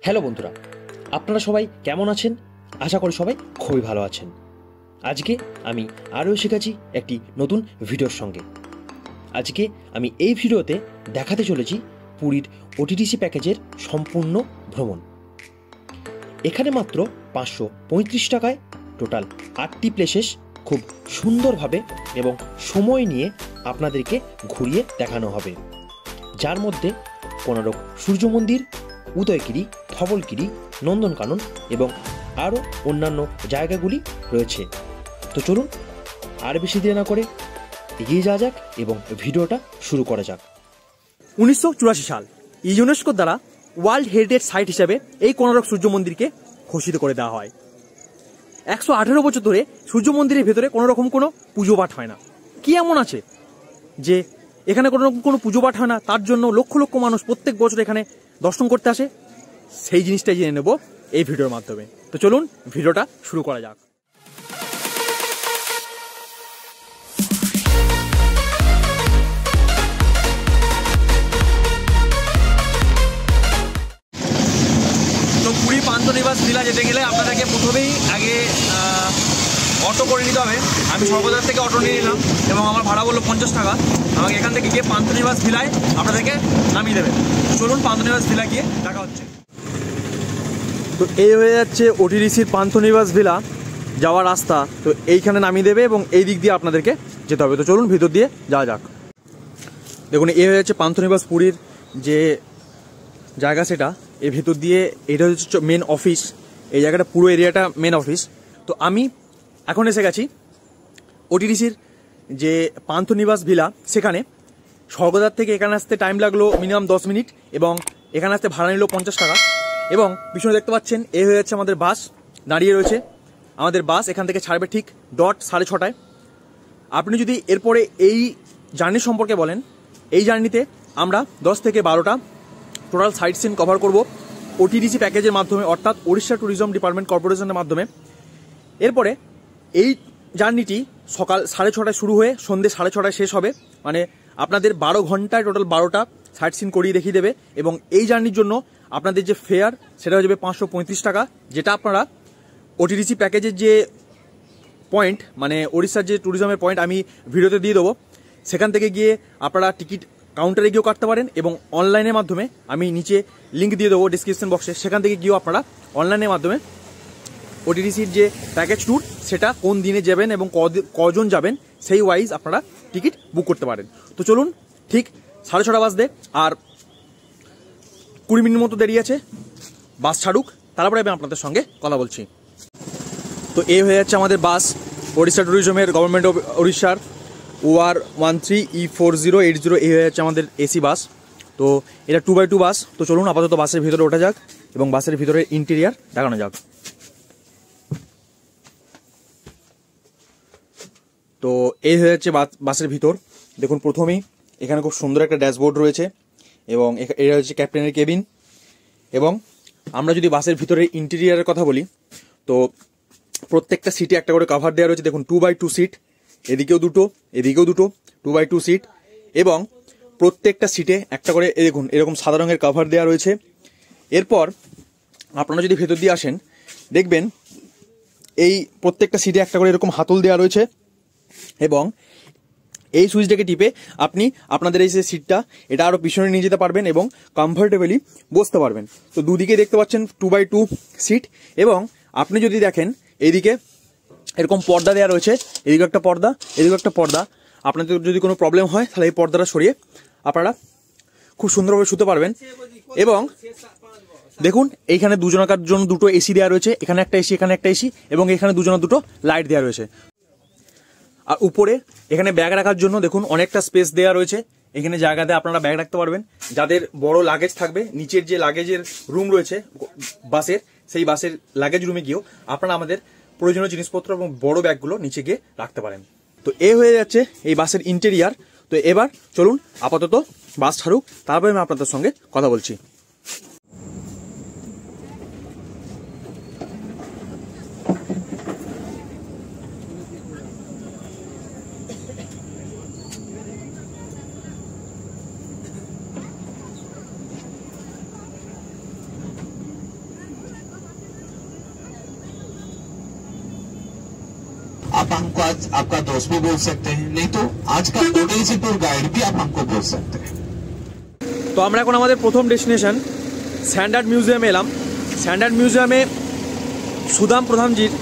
Hello বন্ধুরা, আপনারা সবাই কেমন আছেন? আশা করি সবাই খুবই ভালো আছেন। আজকে আমি আরও এসে গেছি একটি নতুন ভিডিওর সঙ্গে। আজকে আমি এই ভিডিওতে দেখাতে চলেছি পুরীর ওটিডিসি প্যাকেজের সম্পূর্ণ ভ্রমণ। এখানে মাত্র 535 টাকায় টোটাল 8টি প্লেসেস খুব সুন্দরভাবে এবং সময় নিয়ে আপনাদেরকে ঘুরিয়ে দেখানো হবে, যার মধ্যে কোনারক সূর্য মন্দির, উদয়গিরি, ধবলগিরি, নন্দনকানন এবং আরও অন্যান্য জায়গাগুলি রয়েছে। তো চলুন আর বেশি দেরি না করে এগিয়ে যাওয়া যাক এবং ভিডিওটা শুরু করা যাক। 1984 সাল ইউনেস্কোর দ্বারা ওয়ার্ল্ড হেরিটেজ সাইট হিসেবে এই কোনারক সূর্য মন্দিরকে ঘোষিত করে দেওয়া হয়। 118 বছর ধরে সূর্য মন্দিরের ভেতরে কোনো রকম কোনো পুজো পাঠ হয় না। কি এমন আছে যে এখানে কোনো রকম কোনো পুজো পাঠ হয় না, তার জন্য লক্ষ লক্ষ মানুষ প্রত্যেক বছর এখানে দর্শন করতে আসে? সেই জিনিসটাই জেনে নেব এই ভিডিওর মাধ্যমে। তো চলুন ভিডিওটা শুরু করা যাক। তো পুরী পান্থনিবাস ভিলা যেতে গেলে আপনাদেরকে প্রথমেই আগে অটো করে নিতে হবে। আমি সর্বদার থেকে অটো নিয়ে নিলাম এবং আমার ভাড়া বললো 50 টাকা। আমাকে এখান থেকে গিয়ে পান্থনিবাস ভিলায় আপনাদেরকে নামিয়ে দেবে। চলুন পান্থনিবাস ভিলা গিয়ে দেখা হচ্ছে। তো এই হয়ে যাচ্ছে ওটিডিসির পান্থনিবাস ভিলা যাওয়ার রাস্তা। তো এইখানে নামিয়ে দেবে এবং এই দিক দিয়ে আপনাদেরকে যেতে হবে। তো চলুন ভিতর দিয়ে যাওয়া যাক। দেখুন এই হয়ে যাচ্ছে পান্থনিবাস পুরীর যে জায়গা, সেটা এর ভেতর দিয়ে এটা হচ্ছে মেন অফিস। এই জায়গাটা পুরো এরিয়াটা মেন অফিস। তো আমি এখন এসে গেছি ওটিডিসির যে পান্থনিবাস ভিলা, সেখানে স্বর্গদ্বার থেকে এখানে আসতে টাইম লাগলো মিনিমাম 10 মিনিট এবং এখানে আসতে ভাড়া নিল 50 টাকা। এবং পিছনে দেখতে পাচ্ছেন এই হয়ে যাচ্ছে আমাদের বাস দাঁড়িয়ে রয়েছে। আমাদের বাস এখান থেকে ছাড়বে ঠিক 6:30টায়। আপনি যদি এরপরে এই জার্নি সম্পর্কে বলেন, এই জার্নিতে আমরা 10 থেকে 12টা টোটাল সাইট সিন কভার করব ওটিডিসি প্যাকেজের মাধ্যমে, অর্থাৎ ওড়িশা ট্যুরিজম ডিপার্টমেন্ট কর্পোরেশনের মাধ্যমে। এরপরে এই জার্নিটি সকাল 6:30টায় শুরু হয়ে সন্ধ্যে 6:30টায় শেষ হবে। মানে আপনাদের 12 ঘন্টায় টোটাল 12টা সাইট সিন করিয়ে দেখিয়ে দেবে। এবং এই জার্নির জন্য আপনাদের যে ফেয়ার সেটা হয়ে যাবে 535 টাকা, যেটা আপনারা ওটিডিসি প্যাকেজের যে পয়েন্ট, মানে ওড়িশার যে ট্যুরিজমের পয়েন্ট আমি ভিডিওতে দিয়ে দেবো, সেখান থেকে গিয়ে আপনারা টিকিট কাউন্টারে গিয়েও কাটতে পারেন এবং অনলাইনের মাধ্যমে আমি নিচে লিঙ্ক দিয়ে দেবো ডিসক্রিপশন বক্সে, সেখান থেকে গিয়েও আপনারা অনলাইনের মাধ্যমে ওটিডিসির যে প্যাকেজ ট্যুর সেটা কোন দিনে যাবেন এবং কজন যাবেন সেই ওয়াইজ আপনারা টিকিট বুক করতে পারেন। তো চলুন, ঠিক 6:30 বাজতে আর 20 মিনিট মতো দেরি আছে, বাস ছাড়ুক, তারপরে আমি আপনাদের সঙ্গে কথা বলছি। তো এই হয়ে যাচ্ছে আমাদের বাস, ওড়িশা ট্যুরিজমের গভর্নমেন্ট অফ ওড়িশার OR13E4080। এই হয়ে যাচ্ছে আমাদের এসি বাস। তো এটা 2x2 বাস। তো চলুন আপাতত বাসের ভিতরে ওঠা যাক এবং বাসের ভিতরে ইন্টেরিয়ার দেখানো যাক। তো এই হয়ে যাচ্ছে বাসের ভিতর। দেখুন প্রথমেই এখানে খুব সুন্দর একটা ড্যাশবোর্ড রয়েছে এবং এটা হচ্ছে ক্যাপ্টেনের কেবিন। এবং আমরা যদি বাসের ভিতরে ইন্টেরিয়ারের কথা বলি, তো প্রত্যেকটা সিটে একটা করে কভার দেওয়া রয়েছে। দেখুন 2x2 সিট, এদিকেও দুটো এদিকেও দুটো 2x2 সিট এবং প্রত্যেকটা সিটে একটা করে দেখুন এরকম সাদা রঙের কভার দেওয়া রয়েছে। এরপর আপনারা যদি ভেতর দিয়ে আসেন, দেখবেন এই প্রত্যেকটা সিটে একটা করে এরকম হাতল দেওয়া রয়েছে এবং এই সুইচটাকে টিপে আপনি আপনাদের এই যে সিটটা এটা আরও পিছনে নিয়ে যেতে পারবেন এবং কমফোর্টেবলি বসতে পারবেন। তো দুদিকে দেখতে পাচ্ছেন 2x2 সিট এবং আপনি যদি দেখেন এইদিকে এরকম পর্দা দেওয়া রয়েছে, এদিকে একটা পর্দা, এদিকে একটা পর্দা। আপনাদের যদি কোনো প্রবলেম হয় তাহলে এই পর্দাটা সরিয়ে আপনারা খুব সুন্দরভাবে শুতে পারবেন। এবং দেখুন এইখানে দুজনকার জন্য দুটো এসি দেওয়া রয়েছে, এখানে একটা এসি, এখানে একটা এসি এবং এখানে দুজনের দুটো লাইট দেওয়া রয়েছে। আর উপরে এখানে ব্যাগ রাখার জন্য দেখুন অনেকটা স্পেস দেওয়া রয়েছে। এখানে জায়গাতে আপনারা ব্যাগ রাখতে পারবেন। যাদের বড় লাগেজ থাকবে, নিচের যে লাগেজের রুম রয়েছে বাসের, সেই বাসের লাগেজ রুমে গিয়েও আপনারা আমাদের প্রয়োজনীয় জিনিসপত্র এবং বড় ব্যাগগুলো নিচে গিয়ে রাখতে পারেন। তো এ হয়ে যাচ্ছে এই বাসের ইন্টেরিয়ার। তো এবার চলুন আপাতত বাস ছাড়ুক, তারপরে আমি আপনাদের সঙ্গে কথা বলছি। हमको आज आपका दोस्त भी बोल सकते हैं, नहीं तो आज का ओडिसी टूर गाइड भी आप हमको बोल सकते हैं। তো আমরা এখন আমাদের প্রথম ডেস্টিনেশন স্যান্ডার্ড মিউজিয়ামে এলাম। স্যান্ডার্ড মিউজিয়ামে সুদাম প্রধানজির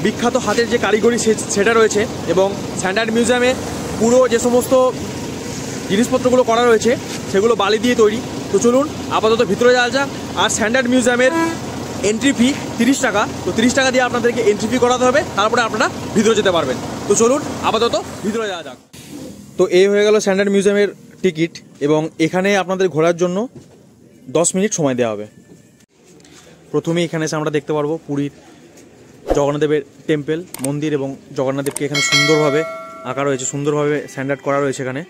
বিখ্যাত হাতের যে কারিগরি সেটা রয়েছে, এবং স্যান্ডার্ড মিউজিয়ামে পুরো যে সমস্ত জিনিসপত্রগুলো করা রয়েছে সেগুলো বালি দিয়ে তৈরি। তো চলুন আপাতত ভিতরে যাওয়া যাক। আর স্যান্ডার্ড মিউজিয়ামের এন্ট্রি ফি 30 টাকা। তো 30 টাকা দিয়ে আপনাদেরকে এন্ট্রি ফি করাতে হবে, তারপরে আপনারা ভিতরে যেতে পারবেন। তো চলুন আপাতত ভিতরে যাওয়া যাক। তো এই হয়ে গেল স্যান্ডার্ড মিউজিয়ামের টিকিট, এবং এখানে আপনাদের ঘোরার জন্য 10 মিনিট সময় দেওয়া হবে। প্রথমে এখানে এসে আমরা দেখতে পারবো পুরীর জগন্নাথদেবের টেম্পল মন্দির, এবং জগন্নাথদেবকে এখানে সুন্দরভাবে আঁকা রয়েছে, সুন্দরভাবে স্ট্যান্ডার্ড করা রয়েছে এখানে।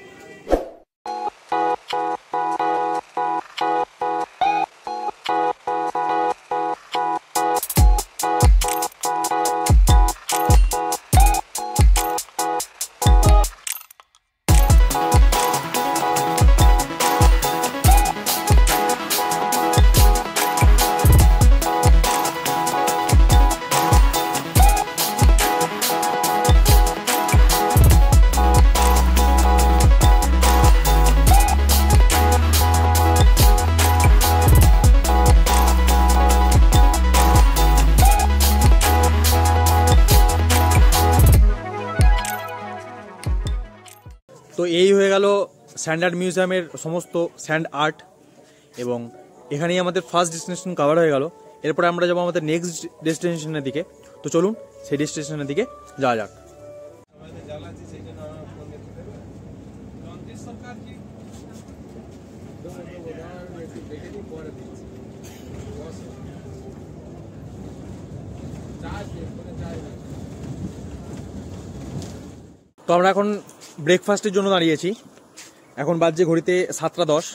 তো এই হয়ে গেল স্ট্যান্ডার্ড মিউজিয়ামের সমস্ত স্যান্ড আর্ট, এবং এখানেই আমাদের ফার্স্ট ডেস্টিনেশন কভার হয়ে গেল। এরপরে আমরা যাবো আমাদের নেক্সট ডেস্টিনেশনের দিকে। তো চলুন সেই ডেস্টিনেশনের দিকে যাওয়া যাক। তো আমরা এখন ব্রেকফাস্টের জন্য দাঁড়িয়েছি। এখন বাজছে ঘড়িতে 7টা 10।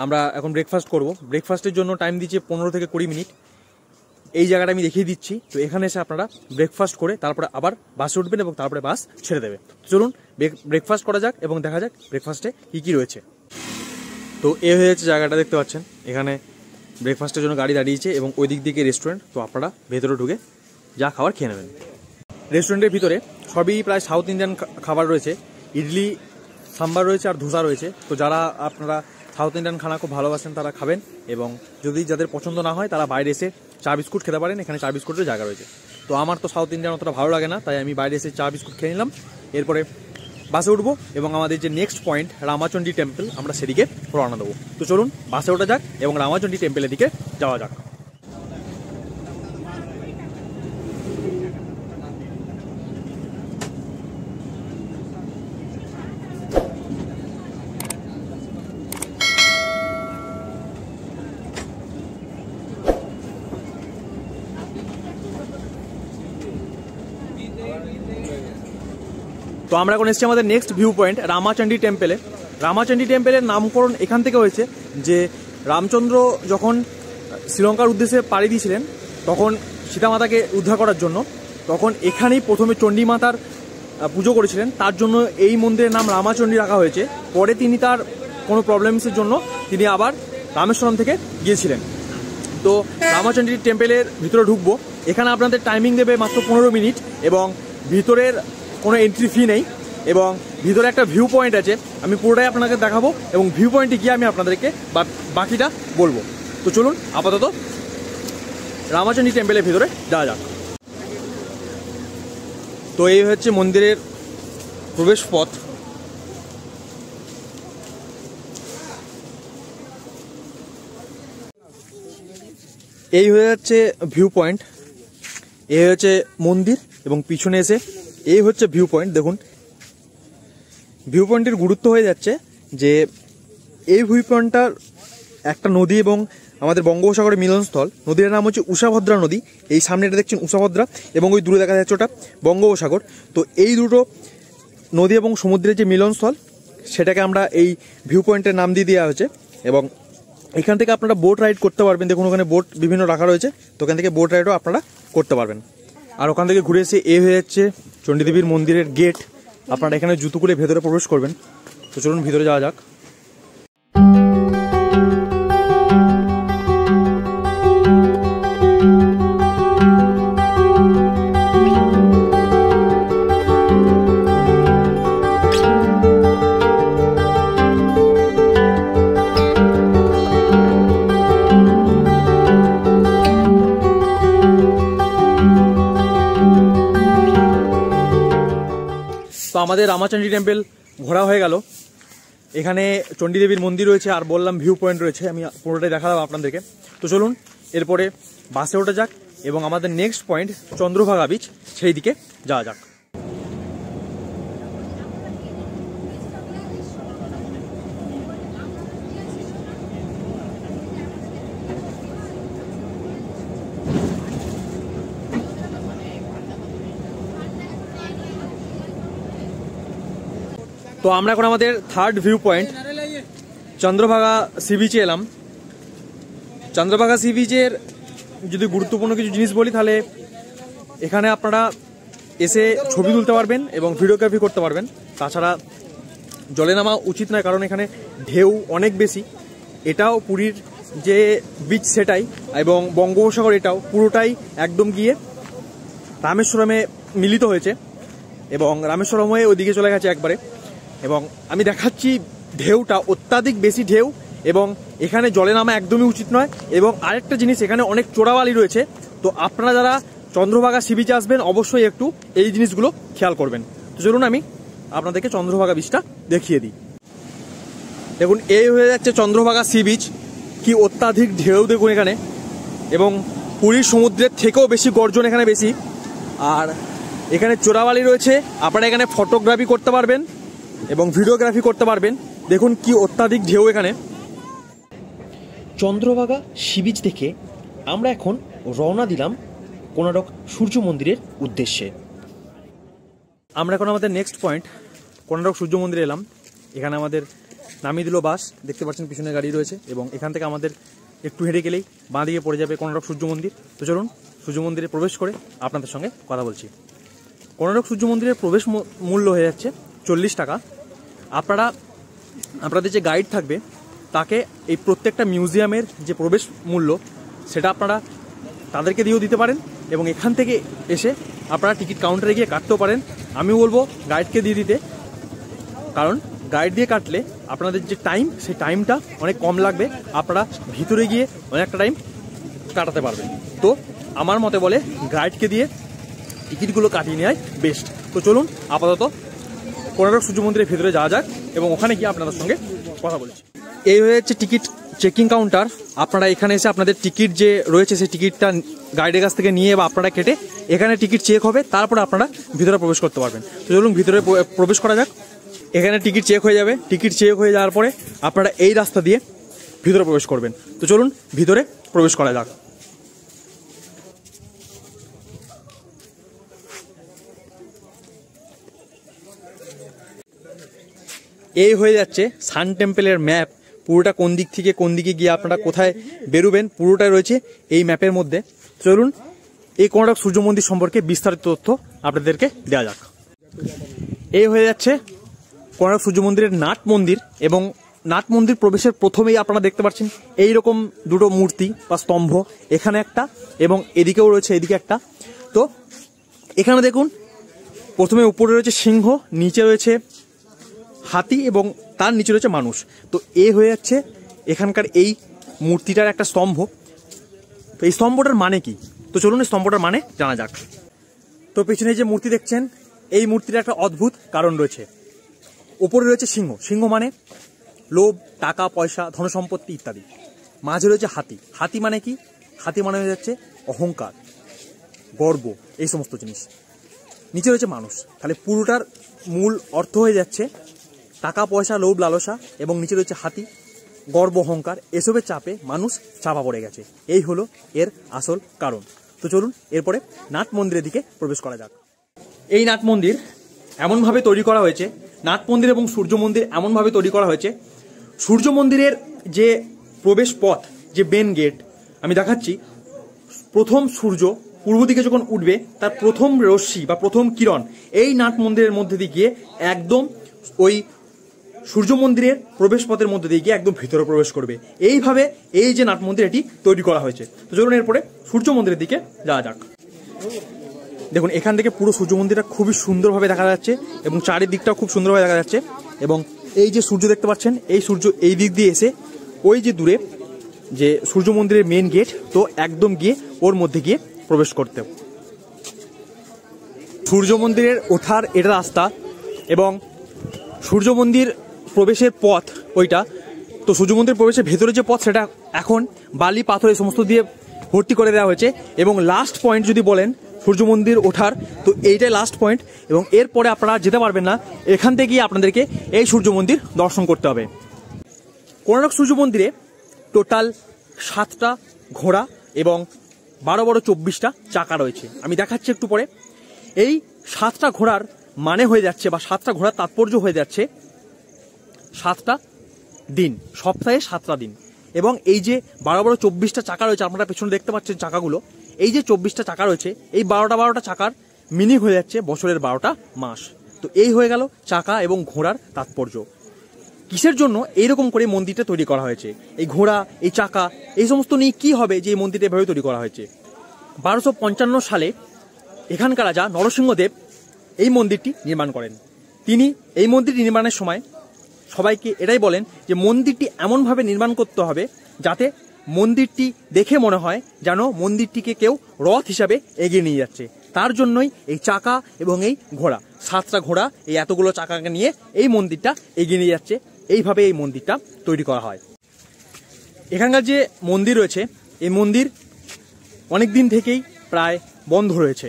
আমরা এখন ব্রেকফাস্ট করব। ব্রেকফাস্টের জন্য টাইম দিচ্ছে 15 থেকে 20 মিনিট। এই জায়গাটা আমি দেখিয়ে দিচ্ছি। তো এখানে এসে আপনারা ব্রেকফাস্ট করে তারপরে আবার বাসে উঠবেন, এবং তারপরে বাস ছেড়ে দেবে। চলুন ব্রেকফাস্ট করা যাক এবং দেখা যাক ব্রেকফাস্টে কী কী রয়েছে। তো এ হয়েছে জায়গাটা, দেখতে পাচ্ছেন এখানে ব্রেকফাস্টের জন্য গাড়ি দাঁড়িয়েছে, এবং ওই দিক দিকে রেস্টুরেন্ট। তো আপনারা ভেতরে ঢুকে যা খাবার খেয়ে নেবেন। রেস্টুরেন্টের ভিতরে সবই প্রায় সাউথ ইন্ডিয়ান খাবার রয়েছে। ইডলি সাম্বার রয়েছে আর ধোসা রয়েছে। তো যারা আপনারা সাউথ ইন্ডিয়ান খানা খুব ভালোবাসেন তারা খাবেন, এবং যদি যাদের পছন্দ না হয় তারা বাইরে এসে চা বিস্কুট খেতে পারেন। এখানে চা বিস্কুটের জায়গা রয়েছে। তো আমার তো সাউথ ইন্ডিয়ান অতটা ভালো লাগে না, তাই আমি বাইরে এসে চা বিস্কুট খেয়ে নিলাম। এরপরে বাসে উঠবো, এবং আমাদের যে নেক্সট পয়েন্ট রামাচণ্ডী টেম্পল, আমরা সেদিকে রওনা দেবো। তো চলুন বাসে ওঠা যাক এবং রামাচণ্ডী টেম্পলের দিকে যাওয়া যাক। তো আমরা এখন এসেছি আমাদের next view point Ramachandi টেম্পলে। Ramachandi টেম্পলের নামকরণ এখান থেকে হয়েছে যে রামচন্দ্র যখন শ্রীলঙ্কার উদ্দেশ্যে পাড়ি দিয়েছিলেন, তখন সীতামাতাকে উদ্ধার করার জন্য, তখন এখানেই প্রথমে চণ্ডী মাতার পুজো করেছিলেন। তার জন্য এই মন্দিরের নাম রামাচণ্ডী রাখা হয়েছে। পরে তিনি তার কোনো প্রবলেমসের জন্য তিনি আবার রামেশ্বরম থেকে গিয়েছিলেন। তো রামাচণ্ডী টেম্পলের ভিতরে ঢুকবো। এখানে আপনাদের টাইমিং দেবে মাত্র 15 মিনিট, এবং ভিতরের কোনো এন্ট্রি ফি নেই, এবং ভিতরে একটা ভিউ পয়েন্ট আছে। আমি পুরোটাই আপনাকে দেখাবো, এবং ভিউ পয়েন্টে গিয়ে আমি আপনাদেরকে বাকিটা বলবো। তো চলুন আপাতত রামাচণ্ডী টেম্পলের ভিতরে যাওয়া যাক। তো এই হচ্ছে মন্দিরের প্রবেশ পথ। এই হয়ে যাচ্ছে ভিউ পয়েন্ট, এই হচ্ছে মন্দির, এবং পিছনে এসে এই হচ্ছে ভিউ পয়েন্ট। দেখুন ভিউ পয়েন্টের গুরুত্ব হয়ে যাচ্ছে যে এই ভিউ পয়েন্টটার একটা নদী এবং আমাদের বঙ্গোপসাগরের মিলনস্থল। নদীর নাম হচ্ছে উষাভদ্রা নদী। এই সামনে এটা দেখছেন উষাভদ্রা, এবং ওই দূরে দেখা যাচ্ছে ওটা বঙ্গোপসাগর। তো এই দুটো নদী এবং সমুদ্রের যে মিলনস্থল, সেটাকে আমরা এই ভিউ পয়েন্টের নাম দিয়ে দেওয়া হয়েছে। এবং এখান থেকে আপনারা বোট রাইড করতে পারবেন। দেখুন ওখানে বোট বিভিন্ন রাখা রয়েছে, তো ওখান থেকে বোট রাইডও আপনারা করতে পারবেন। আর ওখান থেকে ঘুরে এসে এ হয়ে যাচ্ছে চণ্ডীদেবীর মন্দিরের গেট। আপনারা এখানে জুতো খুলে ভেতরে প্রবেশ করবেন। তো চলুন ভিতরে যাওয়া যাক। আমাদের রামাচণ্ডী টেম্পল ঘোরা হয়ে গেল। এখানে চণ্ডীদেবীর মন্দির রয়েছে, আর বললাম ভিউ পয়েন্ট রয়েছে, আমি পুরোটাই দেখালাম আপনাদেরকে। তো চলুন এরপরে বাসে ওঠা যাক এবং আমাদের নেক্সট পয়েন্ট চন্দ্রভাগা বিচ, সেই দিকে যাওয়া যাক। তো আমরা এখন আমাদের third viewpoint Chandrabhaga sea বিচে এলাম। চন্দ্রভাগা সি বিচের যদি গুরুত্বপূর্ণ কিছু জিনিস বলি, তাহলে এখানে আপনারা এসে ছবি তুলতে পারবেন এবং ভিডিওগ্রাফি করতে পারবেন। তাছাড়া জলে নামা উচিত নয়, কারণ এখানে ঢেউ অনেক বেশি। এটাও পুরীর যে বিচ সেটাই, এবং বঙ্গোপসাগর এটাও পুরোটাই একদম গিয়ে রামেশ্বরমে মিলিত হয়েছে, এবং রামেশ্বরম হয়ে ওইদিকে চলে গেছে একবারে। এবং আমি দেখাচ্ছি ঢেউটা অত্যাধিক বেশি ঢেউ, এবং এখানে জলে নামা একদমই উচিত নয়। এবং আরেকটা জিনিস, এখানে অনেক চোরাবালি রয়েছে। তো আপনারা যারা চন্দ্রভাগা সি বিচে আসবেন অবশ্যই একটু এই জিনিসগুলো খেয়াল করবেন। তো চলুন আমি আপনাদেরকে চন্দ্রভাগা বিচটা দেখিয়ে দিই। দেখুন, এই হয়ে যাচ্ছে চন্দ্রভাগা সি বিচ। কি অত্যাধিক ঢেউ দেখুন এখানে, এবং পুরীর সমুদ্রের থেকেও বেশি গর্জন এখানে বেশি। আর এখানে চোরাবালি রয়েছে, আপনারা এখানে ফটোগ্রাফি করতে পারবেন এবং ভিডিওগ্রাফি করতে পারবেন। দেখুন কি অত্যাধিক ঢেউ এখানে। চন্দ্রভাগা সি বিচ থেকে আমরা এখন রওনা দিলাম কোণারক সূর্য মন্দিরের উদ্দেশ্যে। আমরা এখন আমাদের নেক্সট পয়েন্ট কোণারক সূর্য মন্দিরে এলাম। এখানে আমাদের নামিয়ে দিল বাস, দেখতে পাচ্ছেন পিছনে গাড়ি রয়েছে, এবং এখান থেকে আমাদের একটু হেঁটে গেলেই বাঁ দিকে পড়ে যাবে কোণারক সূর্য মন্দির। তো চলুন সূর্য মন্দিরে প্রবেশ করে আপনাদের সঙ্গে কথা বলছি। কোণারক সূর্য মন্দিরের প্রবেশ মূল্য হয়ে যাচ্ছে 40 টাকা। আপনাদের যে গাইড থাকবে তাকে এই প্রত্যেকটা মিউজিয়ামের যে প্রবেশ মূল্য সেটা আপনারা তাদেরকে দিয়েও দিতে পারেন, এবং এখান থেকে এসে আপনারা টিকিট কাউন্টারে গিয়ে কাটতেও পারেন। আমি বলবো গাইডকে দিয়ে দিতে, কারণ গাইড দিয়ে কাটলে আপনাদের যে টাইম, সেই টাইমটা অনেক কম লাগবে, আপনারা ভিতরে গিয়ে অনেকটা টাইম কাটাতে পারবেন। তো আমার মতে বলে গাইডকে দিয়ে টিকিটগুলো কাটিয়ে নেওয়াই বেস্ট। তো চলুন আপাতত কোণারক সূর্য মন্দিরের ভেতরে যাওয়া যাক এবং ওখানে গিয়ে আপনাদের সঙ্গে কথা বলছি। এই হয়ে যাচ্ছে টিকিট চেকিং কাউন্টার। আপনারা এখানে এসে আপনাদের টিকিট যে রয়েছে সেই টিকিটটা গাইডের কাছ থেকে নিয়ে বা আপনারা কেটে এখানে টিকিট চেক হবে, তারপরে আপনারা ভিতরে প্রবেশ করতে পারবেন। তো চলুন ভিতরে প্রবেশ করা যাক। এখানে টিকিট চেক হয়ে যাবে, টিকিট চেক হয়ে যাওয়ার পরে আপনারা এই রাস্তা দিয়ে ভিতরে প্রবেশ করবেন। তো চলুন ভিতরে প্রবেশ করা যাক। এই হয়ে যাচ্ছে সান টেম্পলের ম্যাপ। পুরোটা কোন দিক থেকে কোন দিকে গিয়ে আপনারা কোথায় বেরোবেন পুরোটাই রয়েছে এই ম্যাপের মধ্যে। চলুন এই কোণারক সূর্য মন্দির সম্পর্কে বিস্তারিত তথ্য আপনাদেরকে দেওয়া যাক। এই হয়ে যাচ্ছে কোণারক সূর্য মন্দিরের নাট মন্দির, এবং নাট মন্দির প্রবেশের প্রথমেই আপনারা দেখতে পাচ্ছেন এইরকম দুটো মূর্তি বা স্তম্ভ, এখানে একটা এবং এদিকেও রয়েছে, এদিকে একটা। তো এখানে দেখুন প্রথমে উপরে রয়েছে সিংহ, নিচে রয়েছে হাতি এবং তার নিচে রয়েছে মানুষ। তো এ হয়ে যাচ্ছে এখানকার এই মূর্তিটার একটা স্তম্ভ। তো এই স্তম্ভটার মানে কি? তো চলুন এই স্তম্ভটার মানে জানা যাক। তো পেছনে যে মূর্তি দেখছেন, এই মূর্তিটার একটা অদ্ভুত কারণ রয়েছে। উপরে রয়েছে সিংহ, সিংহ মানে লোভ, টাকা পয়সা, ধনসম্পত্তি ইত্যাদি। মাঝে রয়েছে হাতি, হাতি মানে কি? হাতি মানে হয়ে যাচ্ছে অহংকার, গর্ব, এই সমস্ত জিনিস। নিচে রয়েছে মানুষ, তাহলে পুরোটার মূল অর্থ হয়ে যাচ্ছে টাকা পয়সা, লোভ, লালসা, এবং নিচে রয়েছে হাতি, গর্ব, অহংকার। এসবের চাপে মানুষ চাপা পড়ে গেছে, এই হলো এর আসল কারণ। তো চলুন এরপরে নাট মন্দিরের দিকে প্রবেশ করা যাক। এই নাট মন্দির এমনভাবে তৈরি করা হয়েছে, নাট মন্দির এবং সূর্য মন্দির এমনভাবে তৈরি করা হয়েছে, সূর্য মন্দিরের যে প্রবেশ পথ, যে মেন গেট আমি দেখাচ্ছি, প্রথম সূর্য পূর্ব দিকে যখন উঠবে তার প্রথম রশ্মি বা প্রথম কিরণ এই নাট মন্দিরের মধ্যে দিয়ে গিয়ে একদম ওই সূর্য মন্দিরের প্রবেশ পথের মধ্যে দিয়ে গিয়ে একদম ভিতরে প্রবেশ করবে। এইভাবে এই যে নাট মন্দির এটি তৈরি করা হয়েছে। তো চলুন এরপরে সূর্য মন্দিরের দিকে যাওয়া যাক। দেখুন এখান থেকে পুরো সূর্য মন্দিরটা খুবই সুন্দরভাবে দেখা যাচ্ছে এবং চারিদিকটাও খুব সুন্দরভাবে দেখা যাচ্ছে। এবং এই যে সূর্য দেখতে পাচ্ছেন, এই সূর্য এই দিক দিয়ে এসে ওই যে দূরে যে সূর্য মন্দিরের মেন গেট, তো একদম গিয়ে ওর মধ্যে গিয়ে প্রবেশ করতে। সূর্য মন্দিরের ওঠার এটা রাস্তা এবং সূর্য মন্দির প্রবেশের পথ ওইটা, তো সূর্য মন্দির প্রবেশের ভেতরে যে পথ সেটা এখন বালি পাথর এই সমস্ত দিয়ে ভর্তি করে দেওয়া হয়েছে। এবং লাস্ট পয়েন্ট যদি বলেন সূর্য মন্দির ওঠার, তো এইটাই লাস্ট পয়েন্ট এবং এরপরে আপনারা যেতে পারবেন না। এখান থেকেই আপনাদেরকে এই সূর্য মন্দির দর্শন করতে হবে। কোণার্ক সূর্য মন্দিরে টোটাল 7টা ঘোড়া এবং 12-24টা চাকা রয়েছে। আমি দেখাচ্ছি একটু পরে। এই 7টা ঘোড়ার মানে হয়ে যাচ্ছে বা 7টা ঘোড়ার তাৎপর্য হয়ে যাচ্ছে 7টা দিন, সপ্তাহে 7টা দিন। এবং এই যে 12-24টা চাকা রয়েছে, আপনারা পেছনে দেখতে পাচ্ছেন চাকাগুলো, এই যে 24টা চাকা রয়েছে, এই 12টা চাকার মিনিং হয়ে যাচ্ছে বছরের 12টা মাস। তো এই হয়ে গেল চাকা এবং ঘোড়ার তাৎপর্য। কিসের জন্য এইরকম করে মন্দিরটা তৈরি করা হয়েছে, এই ঘোড়া, এই চাকা, এই সমস্ত নিয়ে কি হবে যে এই মন্দিরটা এভাবে তৈরি করা হয়েছে। 1255 সালে এখানকার রাজা নরসিংহদেব এই মন্দিরটি নির্মাণ করেন। তিনি এই মন্দিরটি নির্মাণের সময় সবাইকে এটাই বলেন যে মন্দিরটি এমনভাবে নির্মাণ করতে হবে যাতে মন্দিরটি দেখে মনে হয় যেন মন্দিরটিকে কেউ রথ হিসাবে এগিয়ে নিয়ে যাচ্ছে। তার জন্যই এই চাকা এবং এই ঘোড়া, 7টা ঘোড়া এই এতগুলো চাকাকে নিয়ে এই মন্দিরটা এগিয়ে নিয়ে যাচ্ছে। এইভাবে এই মন্দিরটা তৈরি করা হয়। এখানকার যে মন্দির রয়েছে, এই মন্দির অনেক দিন থেকেই প্রায় বন্ধ রয়েছে।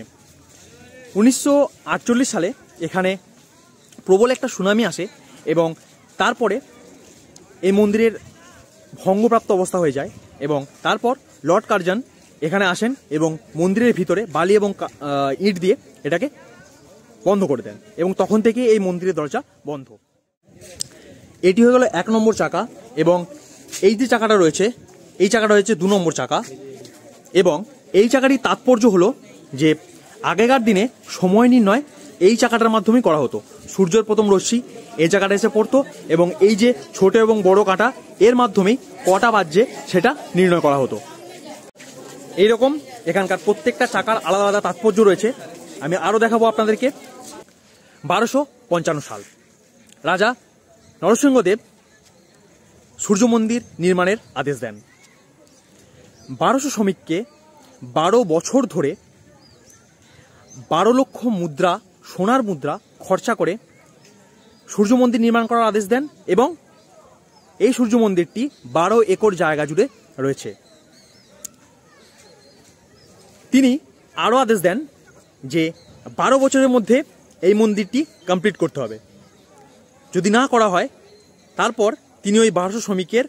1948 সালে এখানে প্রবল একটা সুনামি আসে এবং তারপরে এই মন্দিরের ভঙ্গপ্রাপ্ত অবস্থা হয়ে যায় এবং তারপর লর্ড কার্জন এখানে আসেন এবং মন্দিরের ভিতরে বালি এবং ইট দিয়ে এটাকে বন্ধ করে দেন এবং তখন থেকে এই মন্দিরের দরজা বন্ধ। এটি হয়ে গেল 1 নম্বর চাকা এবং এই যে চাকাটা রয়েছে, এই চাকাটা হচ্ছে 2 নম্বর চাকা। এবং এই চাকাটির তাৎপর্য হলো যে আগেকার দিনে সময় নির্ণয় এই চাকাটার মাধ্যমেই করা হতো। সূর্যের প্রথম রশ্মি এই জায়গাটা এসে পড়তো এবং এই যে ছোট এবং বড় কাঁটা এর মাধ্যমেই কটা বাজছে সেটা নির্ণয় করা হতো। এইরকম এখানকার প্রত্যেকটা চাকার আলাদা আলাদা তাৎপর্য রয়েছে। আমি আরও দেখাবো আপনাদেরকে। 1255 সাল রাজা নরসিংহদেব সূর্য মন্দির নির্মাণের আদেশ দেন। 1200 শ্রমিককে 12 বছর ধরে 12 লক্ষ মুদ্রা, সোনার মুদ্রা খরচা করে সূর্য মন্দির নির্মাণ করার আদেশ দেন এবং এই সূর্য মন্দিরটি 12 একর জায়গা জুড়ে রয়েছে। তিনি আরও আদেশ দেন যে 12 বছরের মধ্যে এই মন্দিরটি কমপ্লিট করতে হবে। যদি না করা হয় তারপর তিনি ওই 1200 শ্রমিকের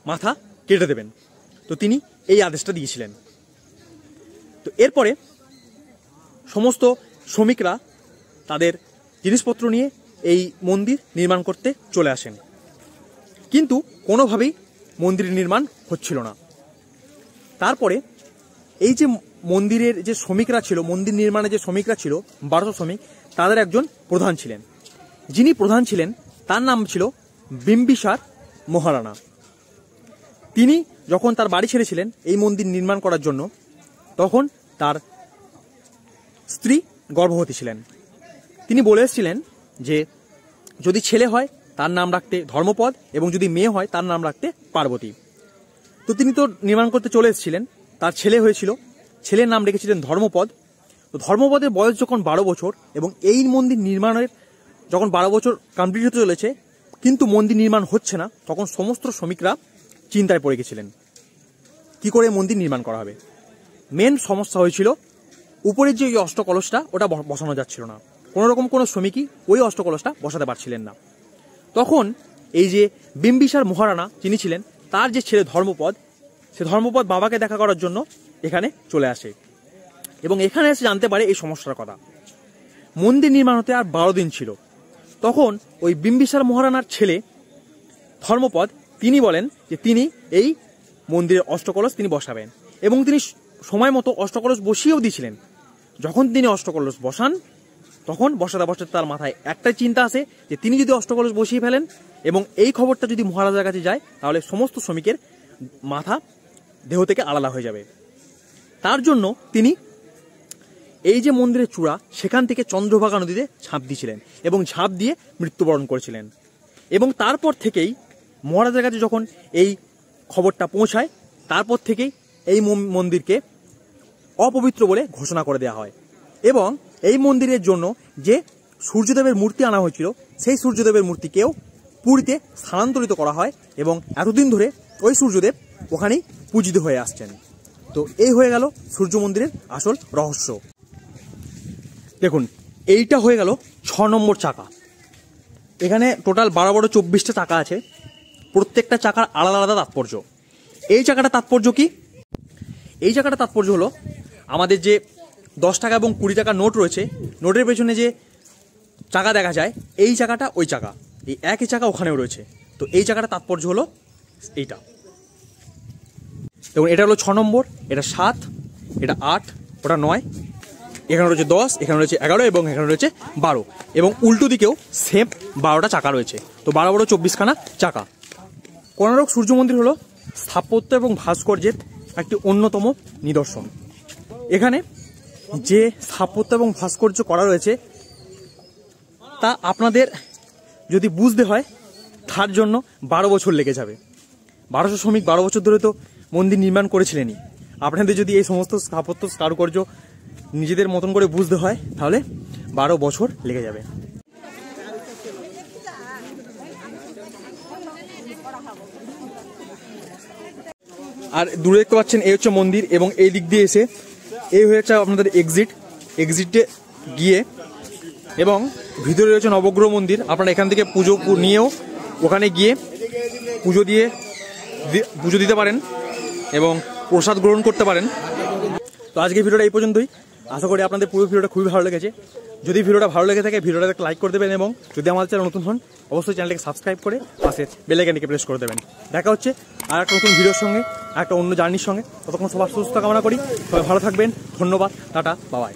মাথা কেটে দেবেন। তো তিনি এই আদেশটা দিয়েছিলেন। তো এরপরে সমস্ত শ্রমিকরা তাদের জিনিসপত্র নিয়ে এই মন্দির নির্মাণ করতে চলে আসেন, কিন্তু কোনোভাবেই মন্দির নির্মাণ হচ্ছিল না। তারপরে এই যে মন্দিরের যে শ্রমিকরা ছিল, মন্দির নির্মাণে যে শ্রমিকরা ছিল 1200 শ্রমিক, তাদের একজন প্রধান ছিলেন। যিনি প্রধান ছিলেন তার নাম ছিল বিম্বিসার মহারানা। তিনি যখন তার বাড়ি ছেড়েছিলেন এই মন্দির নির্মাণ করার জন্য, তখন তার স্ত্রী গর্ভবতী ছিলেন। তিনি বলে এসেছিলেন যে যদি ছেলে হয় তার নাম রাখতে ধর্মপদ এবং যদি মেয়ে হয় তার নাম রাখতে পার্বতী। তো তিনি তো নির্মাণ করতে চলে এসেছিলেন, তার ছেলে হয়েছিল, ছেলের নাম রেখেছিলেন ধর্মপদ। তো ধর্মপদের বয়স যখন 12 বছর এবং এই মন্দির নির্মাণের যখন 12 বছর কমপ্লিট হতে চলেছে কিন্তু মন্দির নির্মাণ হচ্ছে না, তখন সমস্ত শ্রমিকরা চিন্তায় পড়ে গেছিলেন কি করে মন্দির নির্মাণ করা হবে। মেন সমস্যা হয়েছিল উপরের যে ওই অষ্টকলসটা ওটা বসানো যাচ্ছিল না, কোনোরকম কোনো শ্রমিকই ওই অষ্টকলসটা বসাতে পারছিলেন না। তখন এই যে বিম্বিসার মহারানা যিনি ছিলেন, তার যে ছেলে ধর্মপদ, সে ধর্মপদ বাবাকে দেখা করার জন্য এখানে চলে আসে এবং এখানে এসে জানতে পারে এই সমস্যার কথা। মন্দির নির্মাণ হতে আর 12 দিন ছিল। তখন ওই বিম্বিসার মহারানার ছেলে ধর্মপদ তিনি বলেন যে তিনি এই মন্দিরের অষ্টকলস তিনি বসাবেন এবং তিনি সময় মতো অষ্টকলস বসিয়েও দিয়েছিলেন। যখন তিনি অষ্টকলস বসান তখন বসাতে বসাতে তার মাথায় একটাই চিন্তা আসে যে তিনি যদি অষ্টকলস বসিয়ে ফেলেন এবং এই খবরটা যদি মহারাজার কাছে যায় তাহলে সমস্ত শ্রমিকের মাথা দেহ থেকে আলাদা হয়ে যাবে। তার জন্য তিনি এই যে মন্দিরের চূড়া সেখান থেকে চন্দ্রভাগা নদীতে ঝাঁপ দিয়েছিলেন এবং ঝাঁপ দিয়ে মৃত্যুবরণ করেছিলেন। এবং তারপর থেকেই মহারাজার কাছে যখন এই খবরটা পৌঁছায় তারপর থেকেই এই মন্দিরকে অপবিত্র বলে ঘোষণা করে দেওয়া হয় এবং এই মন্দিরের জন্য যে সূর্যদেবের মূর্তি আনা হয়েছিল, সেই সূর্যদেবের মূর্তিকেও পুরীতে স্থানান্তরিত করা হয় এবং এতদিন ধরে ওই সূর্যদেব ওখানেই পূজিত হয়ে আসছেন। তো এই হয়ে গেল সূর্য মন্দিরের আসল রহস্য। দেখুন, এইটা হয়ে গেল 6 নম্বর চাকা। এখানে টোটাল 12-24টা চাকা আছে, প্রত্যেকটা চাকার আলাদা আলাদা তাৎপর্য। এই চাকাটা তাৎপর্য কি? এই চাকাটা তাৎপর্য হলো আমাদের যে 10 টাকা এবং 20 টাকা নোট রয়েছে, নোটের পেছনে যে চাকা দেখা যায়, এই চাকাটা ওই চাকা, এই একই চাকা ওখানেও রয়েছে। তো এই চাকাটা তাৎপর্য হলো এইটা। দেখুন, এটা হলো 6 নম্বর, এটা 7, এটা 8, ওটা 9, এখানে রয়েছে 10, এখানে রয়েছে 11 এবং এখানে রয়েছে 12, এবং উল্টো দিকেও সেম 12টা চাকা রয়েছে। তো 12-24খানা চাকা। কোণারক সূর্য মন্দির হলো স্থাপত্য এবং ভাস্কর্যের একটি অন্যতম নিদর্শন। এখানে যে স্থাপত্য এবং ভাস্কর্য করা রয়েছে তা আপনাদের যদি বুঝতে হয় তার জন্য 12 বছর লেগে যাবে। 1200 শ্রমিক 12 বছর ধরে তো মন্দির নির্মাণ করেছিলেনই। আপনাদের যদি এই সমস্ত স্থাপত্য কারুকার্য নিজেদের মতন করে বুঝতে হয় তাহলে 12 বছর লেগে যাবে। আর দূরে দেখতে পাচ্ছেন এই হচ্ছে মন্দির, এবং এই দিক দিয়ে এসে এই হয়েছে আপনাদের এক্সিটে গিয়ে, এবং ভিতরে রয়েছে নবগ্রহ মন্দির। আপনারা এখান থেকে পুজো নিয়েও ওখানে গিয়ে পুজো দিতে পারেন এবং প্রসাদ গ্রহণ করতে পারেন। তো আজকে ভিডিওটা এই পর্যন্তই। আশা করি আপনাদের পুরো ভিডিওটা খুবই ভালো লেগেছে। যদি ভিডিওটা ভালো লেগে থাকে ভিডিওটা একটা লাইক করে দেবেন, এবং যদি আমাদের চ্যানেল নতুন হন অবশ্যই চ্যানেলটাকে সাবস্ক্রাইব করে পাশে বেল আইকনটিকে প্রেস করে দেবেন। দেখা হচ্ছে আর একটা নতুন ভিডিওর সঙ্গে, একটা অন্য জার্নির সঙ্গে। ততক্ষণ সবার সুস্থতা কামনা করি। সবাই ভালো থাকবেন। ধন্যবাদ। Tata, bye bye.